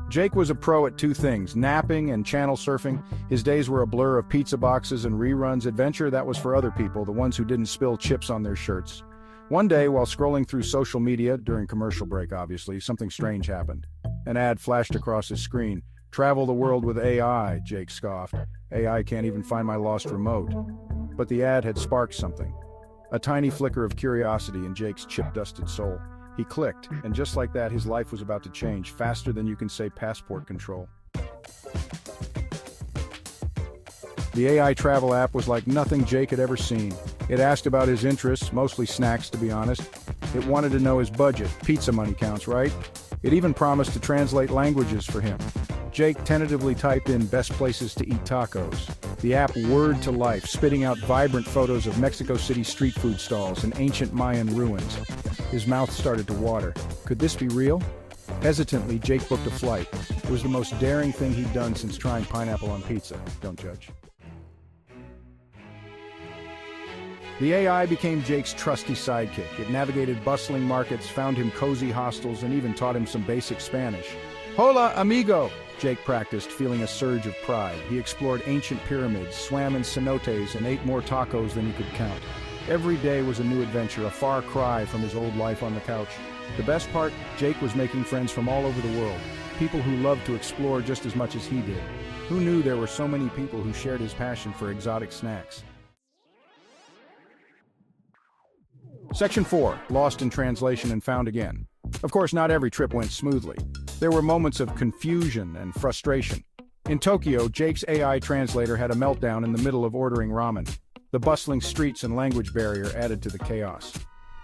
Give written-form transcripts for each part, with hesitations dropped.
Jake was a pro at two things, napping and channel surfing. His days were a blur of pizza boxes and reruns. Adventure, that was for other people, the ones who didn't spill chips on their shirts. One day, while scrolling through social media, during commercial break obviously, something strange happened. An ad flashed across his screen. "Travel the world with AI," Jake scoffed. "AI can't even find my lost remote." But the ad had sparked something. A tiny flicker of curiosity in Jake's chip-dusted soul. He clicked, and just like that, his life was about to change, faster than you can say passport control. The AI travel app was like nothing Jake had ever seen. It asked about his interests, mostly snacks to be honest. It wanted to know his budget. Pizza money counts, right? It even promised to translate languages for him. Jake tentatively typed in "best places to eat tacos." The app whirred to life, spitting out vibrant photos of Mexico City street food stalls and ancient Mayan ruins. His mouth started to water. Could this be real? Hesitantly, Jake booked a flight. It was the most daring thing he'd done since trying pineapple on pizza. Don't judge. The AI became Jake's trusty sidekick. It navigated bustling markets, found him cozy hostels, and even taught him some basic Spanish. "Hola, amigo!" Jake practiced, feeling a surge of pride. He explored ancient pyramids, swam in cenotes, and ate more tacos than he could count. Every day was a new adventure, a far cry from his old life on the couch. The best part, Jake was making friends from all over the world, people who loved to explore just as much as he did. Who knew there were so many people who shared his passion for exotic snacks? Section 4. Lost in translation and found again. Of course, not every trip went smoothly. There were moments of confusion and frustration. In Tokyo, Jake's AI translator had a meltdown in the middle of ordering ramen. The bustling streets and language barrier added to the chaos.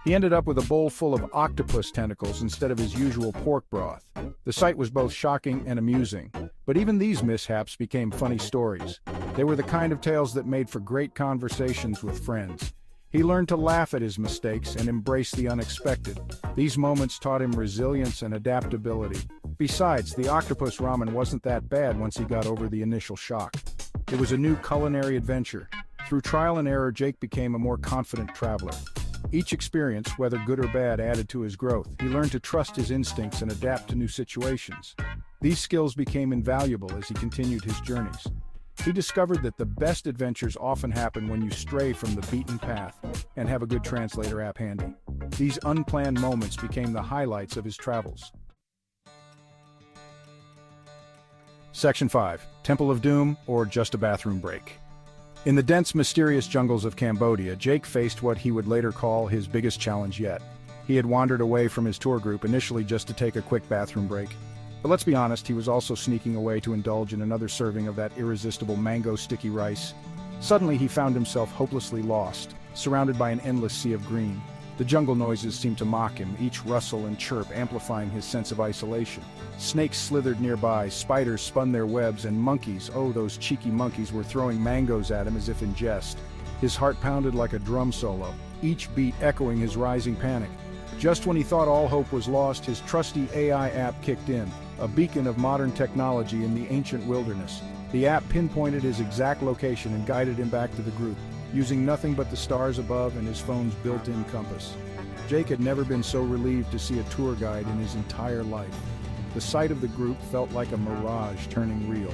He ended up with a bowl full of octopus tentacles instead of his usual pork broth. The sight was both shocking and amusing, but even these mishaps became funny stories. They were the kind of tales that made for great conversations with friends. He learned to laugh at his mistakes and embrace the unexpected. These moments taught him resilience and adaptability. Besides, the octopus ramen wasn't that bad once he got over the initial shock. It was a new culinary adventure. Through trial and error, Jake became a more confident traveler. Each experience, whether good or bad, added to his growth. He learned to trust his instincts and adapt to new situations. These skills became invaluable as he continued his journeys. He discovered that the best adventures often happen when you stray from the beaten path and have a good translator app handy. These unplanned moments became the highlights of his travels. Section 5. Temple of Doom, or just a bathroom break. In the dense, mysterious jungles of Cambodia, Jake faced what he would later call his biggest challenge yet. He had wandered away from his tour group initially just to take a quick bathroom break. But let's be honest, he was also sneaking away to indulge in another serving of that irresistible mango sticky rice. Suddenly he found himself hopelessly lost, surrounded by an endless sea of green. The jungle noises seemed to mock him, each rustle and chirp amplifying his sense of isolation. Snakes slithered nearby, spiders spun their webs, and monkeys, oh those cheeky monkeys, were throwing mangoes at him as if in jest. His heart pounded like a drum solo, each beat echoing his rising panic. Just when he thought all hope was lost, his trusty AI app kicked in, a beacon of modern technology in the ancient wilderness. The app pinpointed his exact location and guided him back to the group, using nothing but the stars above and his phone's built-in compass. Jake had never been so relieved to see a tour guide in his entire life. The sight of the group felt like a mirage turning real.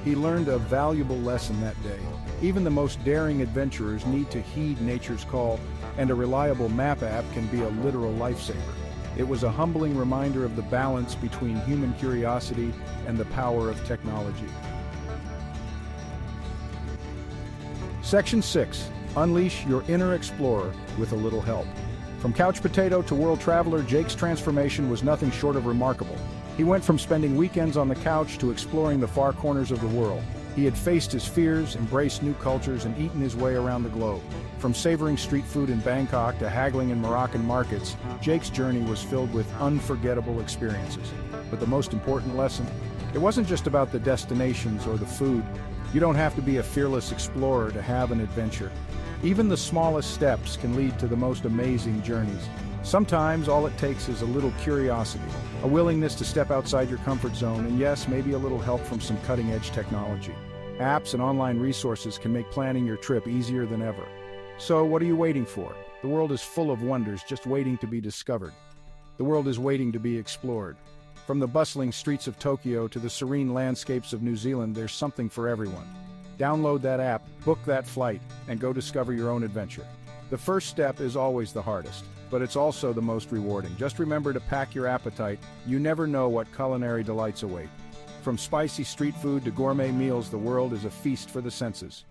He learned a valuable lesson that day. Even the most daring adventurers need to heed nature's call, and a reliable map app can be a literal lifesaver. It was a humbling reminder of the balance between human curiosity and the power of technology. Section 6. Unleash your inner explorer with a little help. From couch potato to world traveler, Jake's transformation was nothing short of remarkable. He went from spending weekends on the couch to exploring the far corners of the world. He had faced his fears, embraced new cultures, and eaten his way around the globe. From savoring street food in Bangkok to haggling in Moroccan markets, Jake's journey was filled with unforgettable experiences. But the most important lesson, it wasn't just about the destinations or the food. You don't have to be a fearless explorer to have an adventure. Even the smallest steps can lead to the most amazing journeys. Sometimes all it takes is a little curiosity, a willingness to step outside your comfort zone, and yes, maybe a little help from some cutting-edge technology. Apps and online resources can make planning your trip easier than ever. So what are you waiting for? The world is full of wonders just waiting to be discovered. The world is waiting to be explored. From the bustling streets of Tokyo to the serene landscapes of New Zealand, there's something for everyone. Download that app, book that flight, and go discover your own adventure. The first step is always the hardest, but it's also the most rewarding. Just remember to pack your appetite. You never know what culinary delights await. From spicy street food to gourmet meals, the world is a feast for the senses.